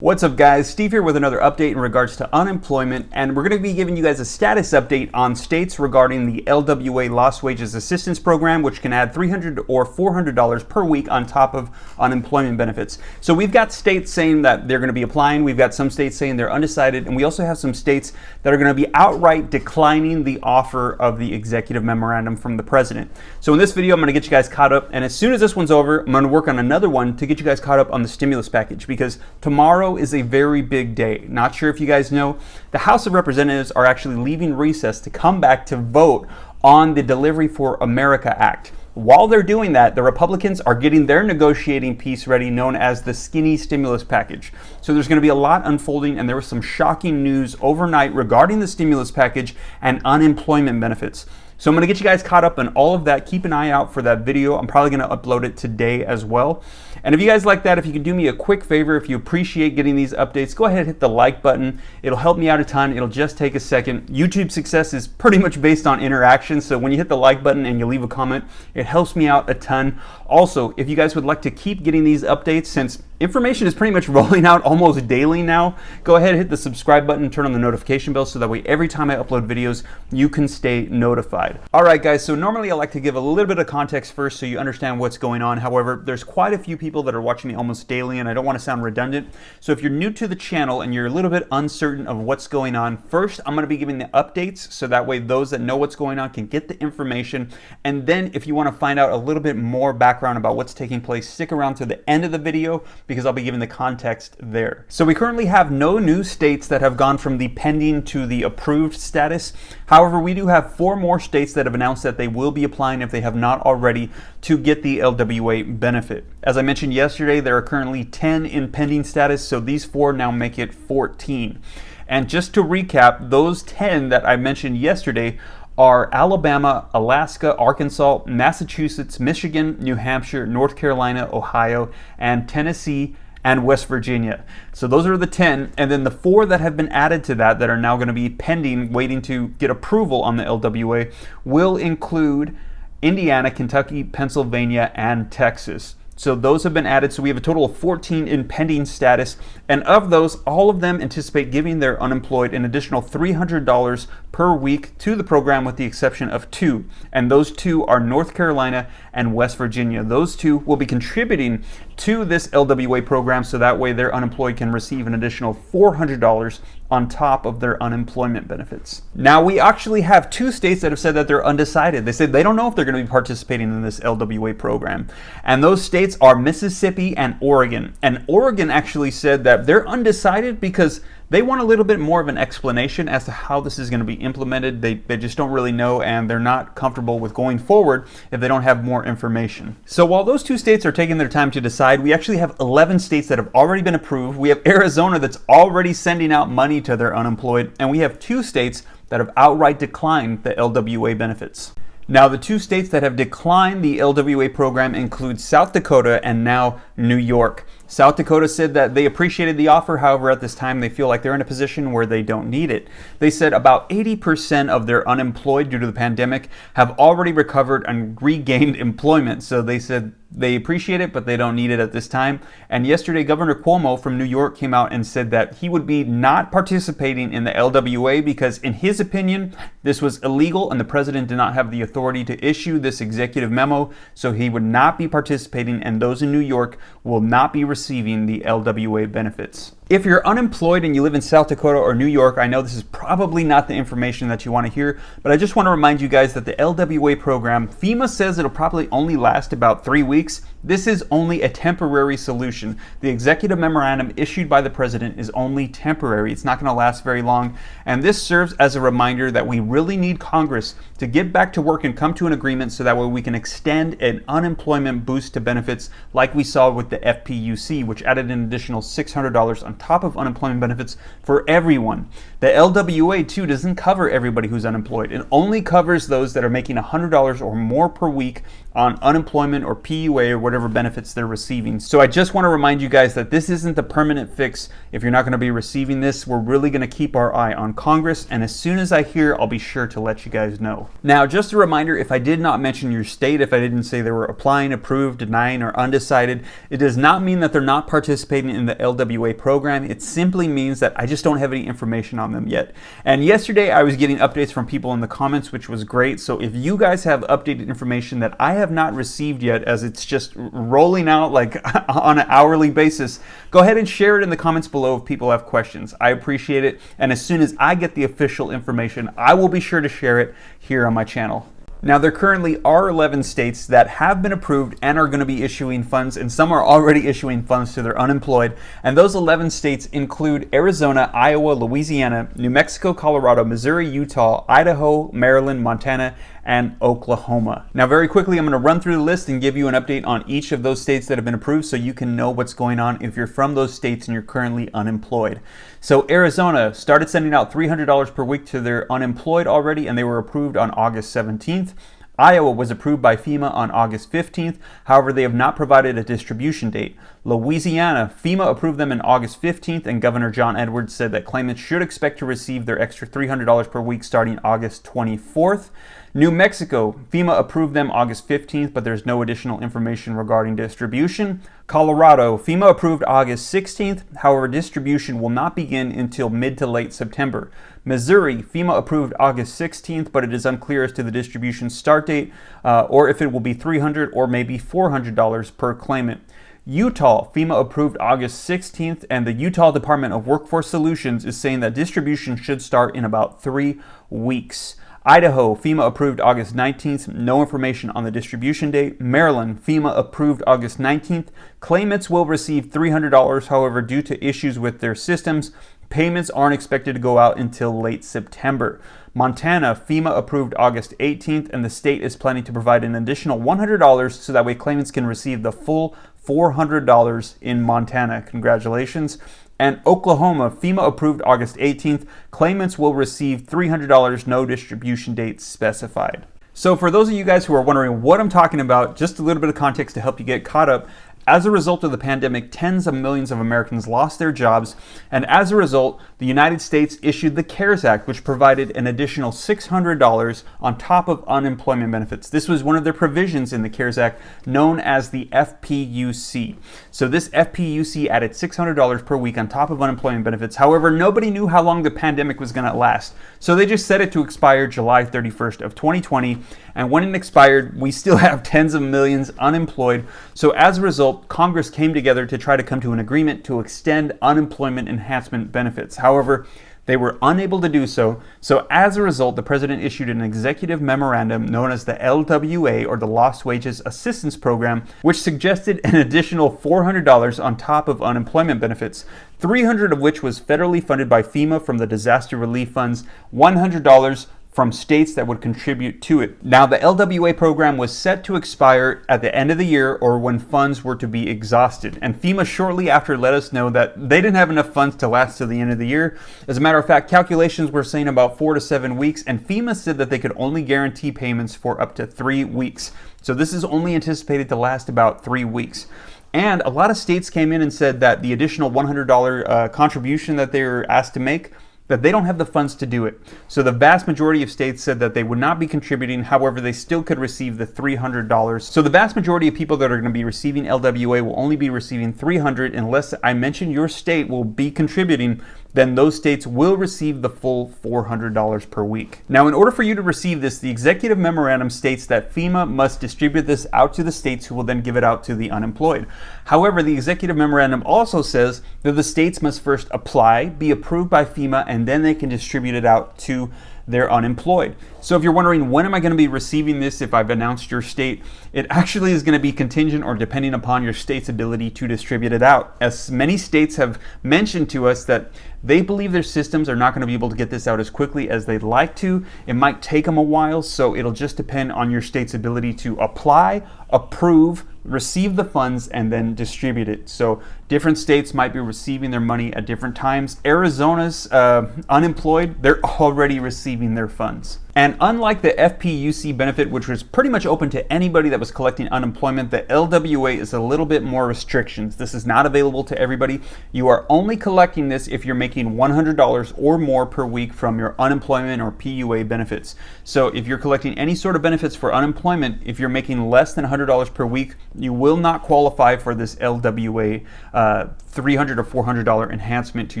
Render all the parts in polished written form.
What's up guys, Steve here with another update in regards to unemployment, and we're going to be giving you guys a status update on states regarding the LWA Lost Wages Assistance Program, which can add $300 or $400 per week on top of unemployment benefits. So we've got states saying that they're going to be applying, we've got some states saying they're undecided, and we also have some states that are going to be outright declining the offer of the executive memorandum from the president. So in this video, I'm going to get you guys caught up, and as soon as this one's over, I'm going to work on another one to get you guys caught up on the stimulus package, because tomorrow is a very big day. Not sure if you guys know, the House of Representatives are actually leaving recess to come back to vote on the Delivery for America Act. While they're doing that, the Republicans are getting their negotiating piece ready, known as the skinny stimulus package. So there's going to be a lot unfolding, and there was some shocking news overnight regarding the stimulus package and unemployment benefits. So I'm going to get you guys caught up on all of that. Keep an eye out for that video. I'm probably going to upload it today as well. And if you guys like that, if you can do me a quick favor, if you appreciate getting these updates, go ahead and hit the like button. It'll help me out a ton. It'll just take a second. YouTube success is pretty much based on interaction. So when you hit the like button and you leave a comment, it helps me out a ton. Also, if you guys would like to keep getting these updates, since information is pretty much rolling out almost daily now, go ahead and hit the subscribe button, turn on the notification bell, so that way every time I upload videos, you can stay notified. All right, guys, so normally I like to give a little bit of context first so you understand what's going on. However, there's quite a few people that are watching me almost daily, and I don't want to sound redundant. So if you're new to the channel and you're a little bit uncertain of what's going on, first, I'm going to be giving the updates so that way those that know what's going on can get the information. And then if you want to find out a little bit more background about what's taking place, stick around to the end of the video, because I'll be giving the context there. So we currently have no new states that have gone from the pending to the approved status. However, we do have 4 more states that have announced that they will be applying, if they have not already, to get the LWA benefit. As I mentioned yesterday, there are currently 10 in pending status, so these 4 now make it 14. And just to recap, those 10 that I mentioned yesterday are Alabama, Alaska, Arkansas, Massachusetts, Michigan, New Hampshire, North Carolina, Ohio, and Tennessee, and West Virginia. So those are the 10, and then the 4 that have been added to that are now going to be pending, waiting to get approval on the LWA, will include Indiana, Kentucky, Pennsylvania, and Texas. So those have been added. So we have a total of 14 in pending status. And of those, all of them anticipate giving their unemployed an additional $300 per week to the program, with the exception of 2. And those 2 are North Carolina and West Virginia. Those 2 will be contributing to this LWA program, so that way their unemployed can receive an additional $400 on top of their unemployment benefits. Now, we actually have 2 states that have said that they're undecided. They said they don't know if they're going to be participating in this LWA program. And those states are Mississippi and Oregon. And Oregon actually said that they're undecided because they want a little bit more of an explanation as to how this is going to be implemented. They just don't really know, and they're not comfortable with going forward if they don't have more information. So while those 2 states are taking their time to decide, we actually have 11 states that have already been approved. We have Arizona that's already sending out money to their unemployed, and we have 2 states that have outright declined the LWA benefits. Now, the 2 states that have declined the LWA program include South Dakota and now New York. South Dakota said that they appreciated the offer. However, at this time, they feel like they're in a position where they don't need it. They said about 80% of their unemployed due to the pandemic have already recovered and regained employment. So they said they appreciate it, but they don't need it at this time. And yesterday, Governor Cuomo from New York came out and said that he would be not participating in the LWA because, in his opinion, this was illegal and the president did not have the authority to issue this executive memo. So he would not be participating, and those in New York will not be receiving the LWA benefits. If you're unemployed and you live in South Dakota or New York, I know this is probably not the information that you want to hear, but I just want to remind you guys that the LWA program, FEMA says it'll probably only last about 3 weeks. This is only a temporary solution. The executive memorandum issued by the president is only temporary. It's not going to last very long. And this serves as a reminder that we really need Congress to get back to work and come to an agreement, so that way we can extend an unemployment boost to benefits like we saw with the FPUC, which added an additional $600 on top of unemployment benefits for everyone. The LWA too doesn't cover everybody who's unemployed. It only covers those that are making $100 or more per week on unemployment or PUA or whatever benefits they're receiving. So I just want to remind you guys that this isn't the permanent fix if you're not going to be receiving this. We're really going to keep our eye on Congress, and as soon as I hear, I'll be sure to let you guys know. Now, just a reminder, if I did not mention your state, if I didn't say they were applying, approved, denying, or undecided, it does not mean that they're not participating in the LWA program. It simply means that I just don't have any information on them yet. And yesterday I was getting updates from people in the comments, which was great. So if you guys have updated information that I have not received yet, as it's just rolling out like on an hourly basis, go ahead and share it in the comments below if people have questions. I appreciate it. And as soon as I get the official information, I will be sure to share it here on my channel. Now, there currently are 11 states that have been approved and are going to be issuing funds, and some are already issuing funds to their unemployed. And those 11 states include Arizona, Iowa, Louisiana, New Mexico, Colorado, Missouri, Utah, Idaho, Maryland, Montana, and Oklahoma. Now, very quickly, I'm going to run through the list and give you an update on each of those states that have been approved so you can know what's going on if you're from those states and you're currently unemployed. So Arizona started sending out $300 per week to their unemployed already, and they were approved on August 17th. Iowa was approved by FEMA on August 15th. However, they have not provided a distribution date. Louisiana, FEMA approved them on August 15th, and Governor John Edwards said that claimants should expect to receive their extra $300 per week starting August 24th. New Mexico, FEMA approved them August 15th, but there's no additional information regarding distribution. Colorado, FEMA approved August 16th. However, distribution will not begin until mid to late September. Missouri, FEMA approved August 16th, but it is unclear as to the distribution start date or if it will be $300 or maybe $400 per claimant. Utah, FEMA approved August 16th, and the Utah Department of Workforce Solutions is saying that distribution should start in about 3 weeks. Idaho, FEMA approved August 19th, no information on the distribution date. Maryland, FEMA approved August 19th. Claimants will receive $300, however, due to issues with their systems, payments aren't expected to go out until late September. Montana, FEMA approved August 18th, and the state is planning to provide an additional $100 so that way claimants can receive the full $400 in Montana. Congratulations. And Oklahoma, FEMA approved August 18th. Claimants will receive $300, no distribution date specified. So for those of you guys who are wondering what I'm talking about, just a little bit of context to help you get caught up. As a result of the pandemic, tens of millions of Americans lost their jobs, and as a result, the United States issued the CARES Act, which provided an additional $600 on top of unemployment benefits. This was one of their provisions in the CARES Act, known as the FPUC. So this FPUC added $600 per week on top of unemployment benefits. However, nobody knew how long the pandemic was going to last, so they just set it to expire July 31st of 2020, and when it expired, we still have tens of millions unemployed. So as a result, Congress came together to try to come to an agreement to extend unemployment enhancement benefits. However, they were unable to do so. So as a result, the president issued an executive memorandum known as the LWA, or the Lost Wages Assistance Program, which suggested an additional $400 on top of unemployment benefits, $300 of which was federally funded by FEMA from the disaster relief funds, $100 from states that would contribute to it. Now, the LWA program was set to expire at the end of the year or when funds were to be exhausted. And FEMA shortly after let us know that they didn't have enough funds to last to the end of the year. As a matter of fact, calculations were saying about 4 to 7 weeks, and FEMA said that they could only guarantee payments for up to 3 weeks. So this is only anticipated to last about 3 weeks. And a lot of states came in and said that the additional $100 contribution that they were asked to make, that they don't have the funds to do it. So the vast majority of states said that they would not be contributing. However, they still could receive the $300. So the vast majority of people that are going to be receiving LWA will only be receiving $300 unless I mention your state will be contributing. Then those states will receive the full $400 per week. Now, in order for you to receive this, the executive memorandum states that FEMA must distribute this out to the states, who will then give it out to the unemployed. However, the executive memorandum also says that the states must first apply, be approved by FEMA, and then they can distribute it out to their unemployed. So if you're wondering, when am I going to be receiving this if I've announced your state, it actually is going to be contingent or depending upon your state's ability to distribute it out. As many states have mentioned to us that they believe their systems are not going to be able to get this out as quickly as they'd like to. It might take them a while, so it'll just depend on your state's ability to apply, approve, receive the funds, and then distribute it. So Different states might be receiving their money at different times. Arizona's unemployed, they're already receiving their funds. And unlike the FPUC benefit, which was pretty much open to anybody that was collecting unemployment, the LWA is a little bit more restrictions. This is not available to everybody. You are only collecting this if you're making $100 or more per week from your unemployment or PUA benefits. So if you're collecting any sort of benefits for unemployment, if you're making less than $100 per week, you will not qualify for this LWA $300 or $400 enhancement to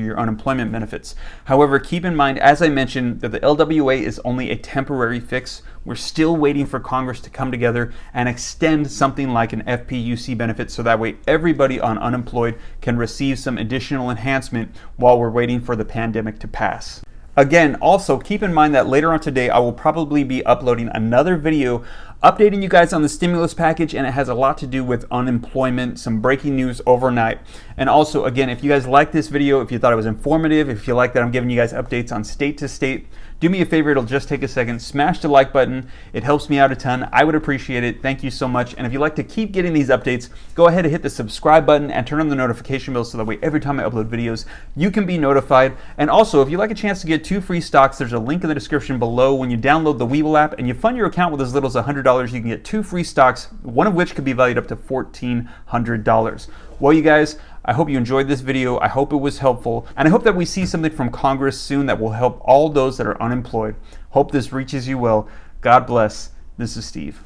your unemployment benefits. However, keep in mind, as I mentioned, that the LWA is only a temporary fix. We're still waiting for Congress to come together and extend something like an FPUC benefit so that way everybody on unemployed can receive some additional enhancement while we're waiting for the pandemic to pass. Again, also keep in mind that later on today, I will probably be uploading another video updating you guys on the stimulus package, and it has a lot to do with unemployment, some breaking news overnight. And also, again, if you guys like this video, if you thought it was informative, if you like that I'm giving you guys updates on state to state, do me a favor, it'll just take a second, smash the like button. It helps me out a ton. I would appreciate it. Thank you so much. And if you'd like to keep getting these updates, go ahead and hit the subscribe button and turn on the notification bell so that way every time I upload videos, you can be notified. And also, if you'd like a chance to get 2 free stocks, there's a link in the description below. When you download the Webull app and you fund your account with as little as $100, you can get 2 free stocks, one of which could be valued up to $1,400. Well, you guys, I hope you enjoyed this video. I hope it was helpful. And I hope that we see something from Congress soon that will help all those that are unemployed. Hope this reaches you well. God bless. This is Steve.